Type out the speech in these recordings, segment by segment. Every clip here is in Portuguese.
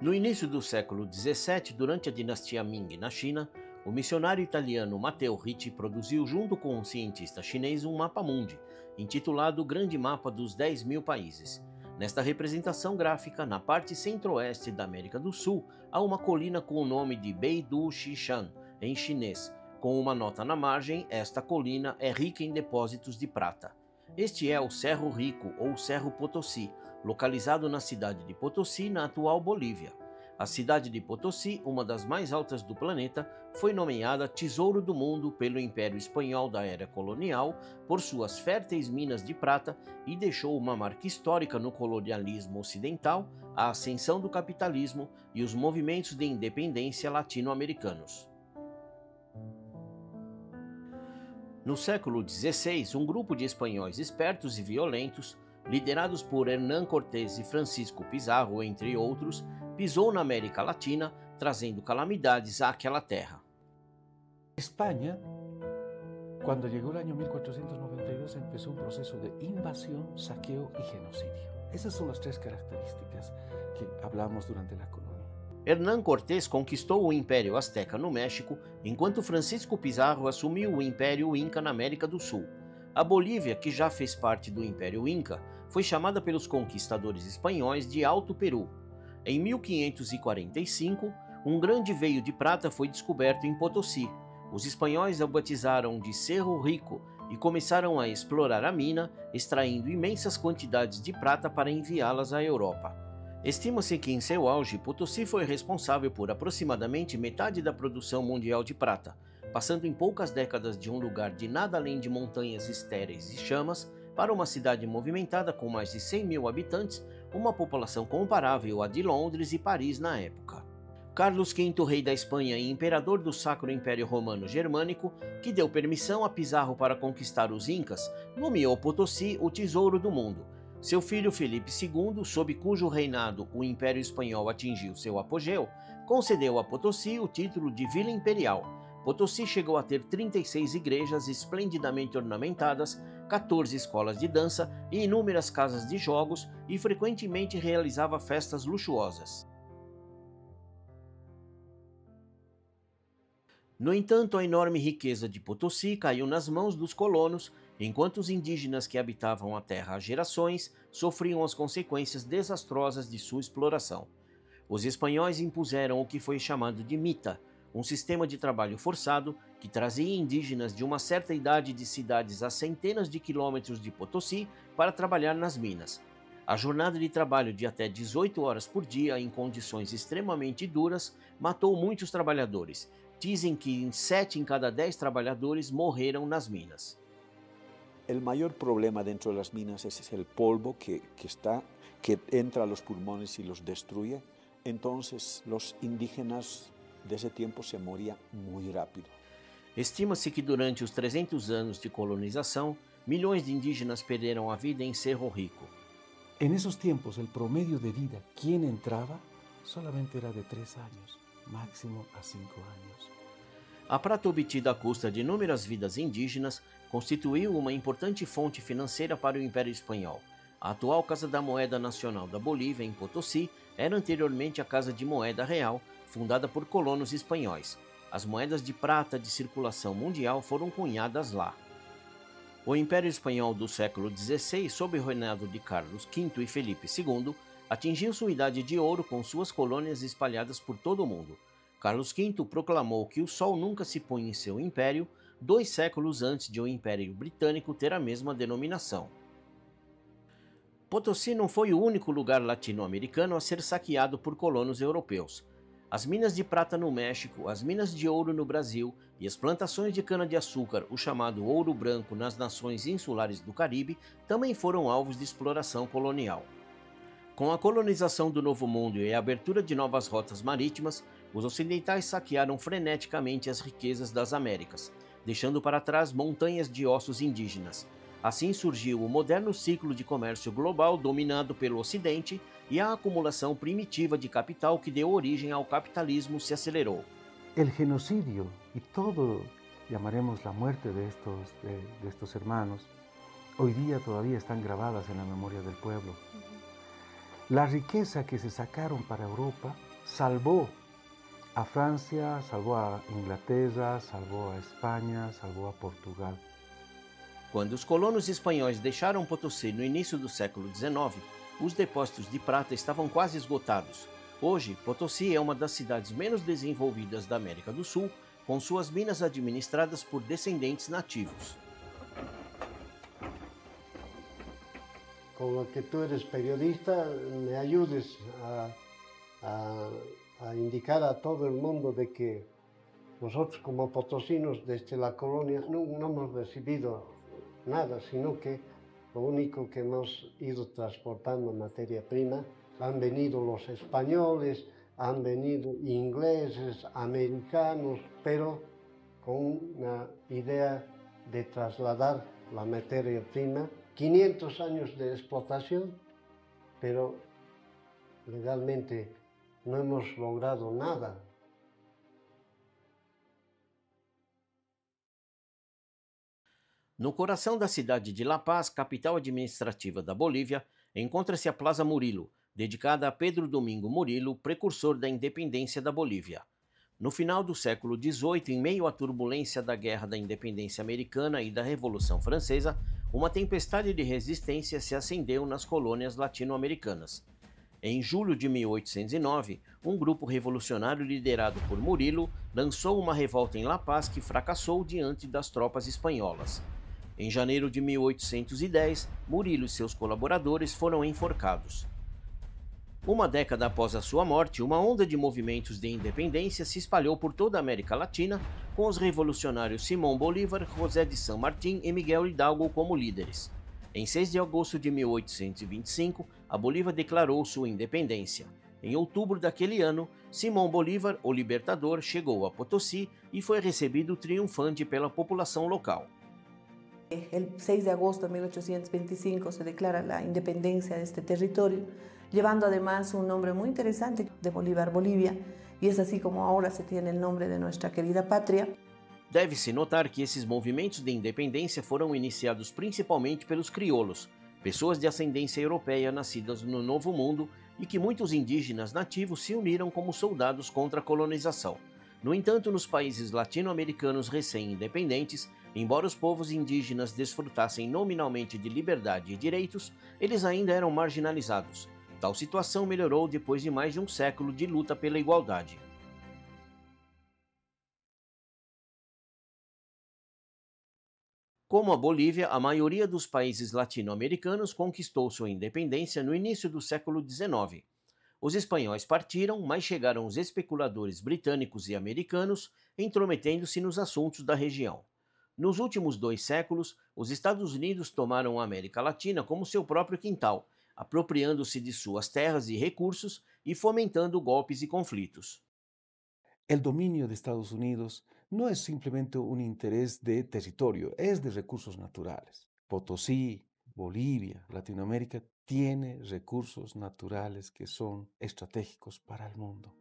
No início do século XVII, durante a dinastia Ming na China, o missionário italiano Matteo Ricci produziu junto com um cientista chinês um mapa-mundi, intitulado Grande Mapa dos 10.000 Países. Nesta representação gráfica, na parte centro-oeste da América do Sul, há uma colina com o nome de Beidou Xishan, em chinês. Com uma nota na margem, esta colina é rica em depósitos de prata. Este é o Cerro Rico, ou Cerro Potosí, localizado na cidade de Potosí, na atual Bolívia. A cidade de Potosí, uma das mais altas do planeta, foi nomeada Tesouro do Mundo pelo Império Espanhol da era colonial por suas férteis minas de prata e deixou uma marca histórica no colonialismo ocidental, a ascensão do capitalismo e os movimentos de independência latino-americanos. No século XVI, um grupo de espanhóis espertos e violentos, liderados por Hernán Cortés e Francisco Pizarro, entre outros, pisou na América Latina, trazendo calamidades àquela terra. España, cuando llegó el año 1492, empezó un proceso de invasión, saqueo y genocidio. Esas son las tres características que hablamos durante la colonia. Hernán Cortés conquistou o Império Azteca no México, enquanto Francisco Pizarro assumiu o Império Inca na América do Sul. A Bolívia, que já fez parte do Império Inca, foi chamada pelos conquistadores espanhóis de Alto Peru. Em 1545, um grande veio de prata foi descoberto em Potosí. Os espanhóis o batizaram de Cerro Rico e começaram a explorar a mina, extraindo imensas quantidades de prata para enviá-las à Europa. Estima-se que em seu auge, Potosí foi responsável por aproximadamente metade da produção mundial de prata, passando em poucas décadas de um lugar de nada além de montanhas estéreis e chamas para uma cidade movimentada com mais de 100.000 habitantes, uma população comparável à de Londres e Paris na época. Carlos V, rei da Espanha e imperador do Sacro Império Romano Germânico, que deu permissão a Pizarro para conquistar os Incas, nomeou Potosí o Tesouro do Mundo. Seu filho Felipe II, sob cujo reinado o Império Espanhol atingiu seu apogeu, concedeu a Potosí o título de Vila Imperial. Potosí chegou a ter 36 igrejas esplendidamente ornamentadas, 14 escolas de dança e inúmeras casas de jogos e frequentemente realizava festas luxuosas. No entanto, a enorme riqueza de Potosí caiu nas mãos dos colonos, enquanto os indígenas que habitavam a terra há gerações sofriam as consequências desastrosas de sua exploração. Os espanhóis impuseram o que foi chamado de mita, um sistema de trabalho forçado que trazia indígenas de uma certa idade de cidades a centenas de quilômetros de Potosí para trabalhar nas minas. A jornada de trabalho de até 18 horas por dia em condições extremamente duras matou muitos trabalhadores. Dizem que 7 em cada 10 trabalhadores morreram nas minas. El mayor problema dentro de las minas es el polvo que entra a los pulmones y los destruye. Entonces los indígenas de ese tiempo se morían muy rápido. Estima-se que durante os 300 anos de colonização, milhões de indígenas perderam a vida em Cerro Rico. En esos tiempos el promedio de vida, quien entraba, solamente era de 3 años, máximo a 5 años. A prata obtida à custa de inúmeras vidas indígenas constituiu uma importante fonte financeira para o Império Espanhol. A atual Casa da Moeda Nacional da Bolívia, em Potosí, era anteriormente a Casa de Moeda Real, fundada por colonos espanhóis. As moedas de prata de circulação mundial foram cunhadas lá. O Império Espanhol do século XVI, sob o reinado de Carlos V e Felipe II, atingiu sua idade de ouro com suas colônias espalhadas por todo o mundo. Carlos V proclamou que o sol nunca se põe em seu império, 2 séculos antes de o Império Britânico ter a mesma denominação. Potosí não foi o único lugar latino-americano a ser saqueado por colonos europeus. As minas de prata no México, as minas de ouro no Brasil e as plantações de cana-de-açúcar, o chamado ouro branco nas nações insulares do Caribe, também foram alvos de exploração colonial. Com a colonização do Novo Mundo e a abertura de novas rotas marítimas, os ocidentais saquearam freneticamente as riquezas das Américas, deixando para trás montanhas de ossos indígenas. Assim surgiu o moderno ciclo de comércio global dominado pelo Ocidente e a acumulação primitiva de capital que deu origem ao capitalismo se acelerou. El genocidio y todo, llamaremos la muerte de estos hermanos, hoy día todavía están grabadas en la memoria del pueblo. La riqueza que se sacaron para Europa salvó a Francia, salvó a Inglaterra, salvó a Espanha, salvó a Portugal. Quando os colonos espanhóis deixaram Potosí no início do século XIX, os depósitos de prata estavam quase esgotados. Hoje, Potosí é uma das cidades menos desenvolvidas da América do Sul, com suas minas administradas por descendentes nativos. Con lo que tú eres periodista, me ayudes a indicar a todo el mundo de que nosotros como potosinos desde la colonia no hemos recibido nada, sino que lo único que hemos ido transportando materia prima, han venido los españoles, han venido ingleses, americanos, pero con una idea de trasladar la materia prima. 500 años de explotación, pero legalmente no hemos logrado nada. No coração da cidade de La Paz, capital administrativa da Bolívia, encontra-se a Plaza Murilo, dedicada a Pedro Domingo Murilo, precursor da independência da Bolívia. No final do século XVIII, em meio à turbulência da Guerra da Independência Americana e da Revolução Francesa, uma tempestade de resistência se acendeu nas colônias latino-americanas. Em julho de 1809, um grupo revolucionário liderado por Murilo lançou uma revolta em La Paz que fracassou diante das tropas espanholas. Em janeiro de 1810, Murilo e seus colaboradores foram enforcados. Uma década após a sua morte, uma onda de movimentos de independência se espalhou por toda a América Latina, com os revolucionários Simón Bolívar, José de San Martín e Miguel Hidalgo como líderes. Em 6 de agosto de 1825, a Bolívia declarou sua independência. Em outubro daquele ano, Simón Bolívar, o libertador, chegou a Potosí e foi recebido triunfante pela população local. El 6 de agosto de 1825 se declara la independencia de este territorio, llevando además un nombre muy interesante de Bolívar Bolivia, y es así como ahora se tiene el nombre de nuestra querida patria. Deve-se notar que esses movimentos de independência foram iniciados principalmente pelos crioulos, pessoas de ascendência europeia nascidas no Novo Mundo e que muitos indígenas nativos se uniram como soldados contra a colonização. No entanto, nos países latino-americanos recém-independentes, embora os povos indígenas desfrutassem nominalmente de liberdade e direitos, eles ainda eram marginalizados. Tal situação melhorou depois de mais de um século de luta pela igualdade. Como a Bolívia, a maioria dos países latino-americanos conquistou sua independência no início do século XIX. Os espanhóis partiram, mas chegaram os especuladores britânicos e americanos, intrometendo-se nos assuntos da região. Nos últimos 2 séculos, os Estados Unidos tomaram a América Latina como seu próprio quintal, apropriando-se de suas terras e recursos e fomentando golpes e conflitos. El dominio de Estados Unidos no es simplemente un interés de territorio, es de recursos naturales. Potosí, Bolivia, Latinoamérica tiene recursos naturales que son estratégicos para el mundo.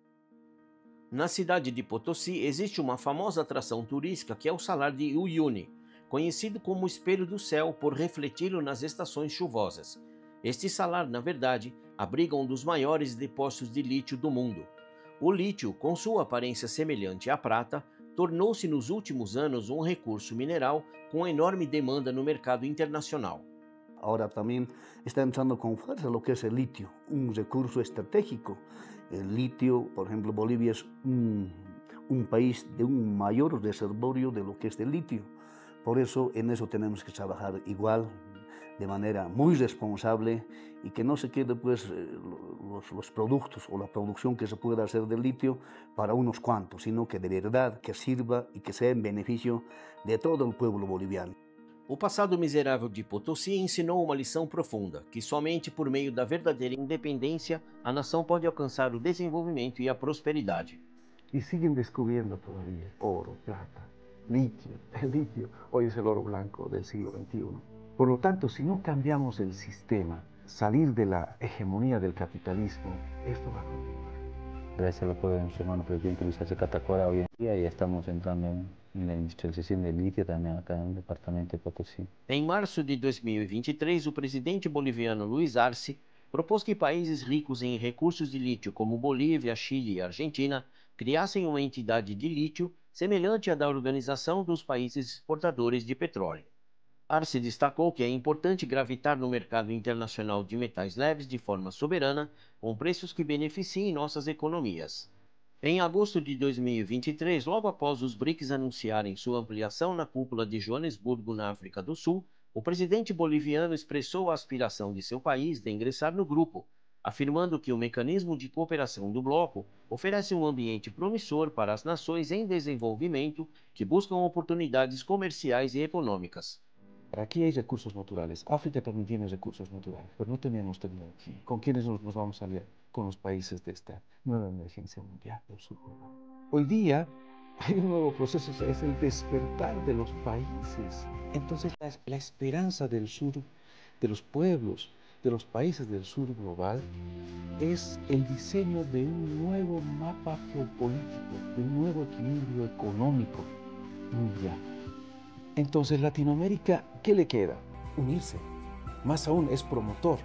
Na cidade de Potosí existe uma famosa atração turística que é o Salar de Uyuni, conhecido como o Espelho do Céu por refleti-lo nas estações chuvosas. Este salar, na verdade, abriga um dos maiores depósitos de lítio do mundo. O lítio, com sua aparência semelhante à prata, tornou-se nos últimos anos um recurso mineral com enorme demanda no mercado internacional. Ahora también está entrando con fuerza lo que es el litio, un recurso estratégico. El litio, por ejemplo, Bolivia es un país de un mayor reservorio de lo que es el litio. Por eso en eso tenemos que trabajar igual, de manera muy responsable y que no se quede pues los productos o la producción que se pueda hacer del litio para unos cuantos, sino que de verdad que sirva y que sea en beneficio de todo el pueblo boliviano. O passado miserável de Potosí ensinou uma lição profunda, que somente por meio da verdadeira independência a nação pode alcançar o desenvolvimento e a prosperidade. Y siguen descubriendo todavía oro, plata, litio. El litio hoy es el oro blanco del siglo XXI. Por lo tanto, si no cambiamos el sistema, salir de la hegemonía del capitalismo, esto va a continuar. Gracias al apoyo de nuestro hermano presidente Luis Arce Catacora hoy en día ya estamos entrando en la industrialización del litio también acá en el departamento de Potosí. Em março de 2023, o presidente boliviano Luis Arce propôs que países ricos em recursos de lítio como Bolívia, Chile e Argentina criassem uma entidade de lítio semelhante à da Organização dos Países Exportadores de Petróleo. Arce destacou que é importante gravitar no mercado internacional de metais leves de forma soberana, com preços que beneficiem nossas economias. Em agosto de 2023, logo após os BRICS anunciarem sua ampliação na cúpula de Joanesburgo, na África do Sul, o presidente boliviano expressou a aspiração de seu país de ingressar no grupo, afirmando que o mecanismo de cooperação do bloco oferece um ambiente promissor para as nações em desenvolvimento que buscam oportunidades comerciais e econômicas. Aquí hay recursos naturales. África también tiene recursos naturales, pero no tenemos tecnología. ¿Con quiénes nos vamos a aliar? Con los países de esta nueva emergencia mundial del sur. Hoy día hay un nuevo proceso, es el despertar de los países. Entonces la esperanza del sur, de los pueblos, de los países del sur global, es el diseño de un nuevo mapa geopolítico, de un nuevo equilibrio económico mundial. Entonces Latinoamérica, ¿qué le queda? Unirse. Más aún, es promotor.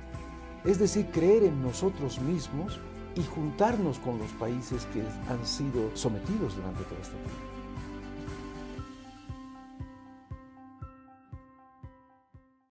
Es decir, creer en nosotros mismos y juntarnos con los países que han sido sometidos durante todo este tiempo.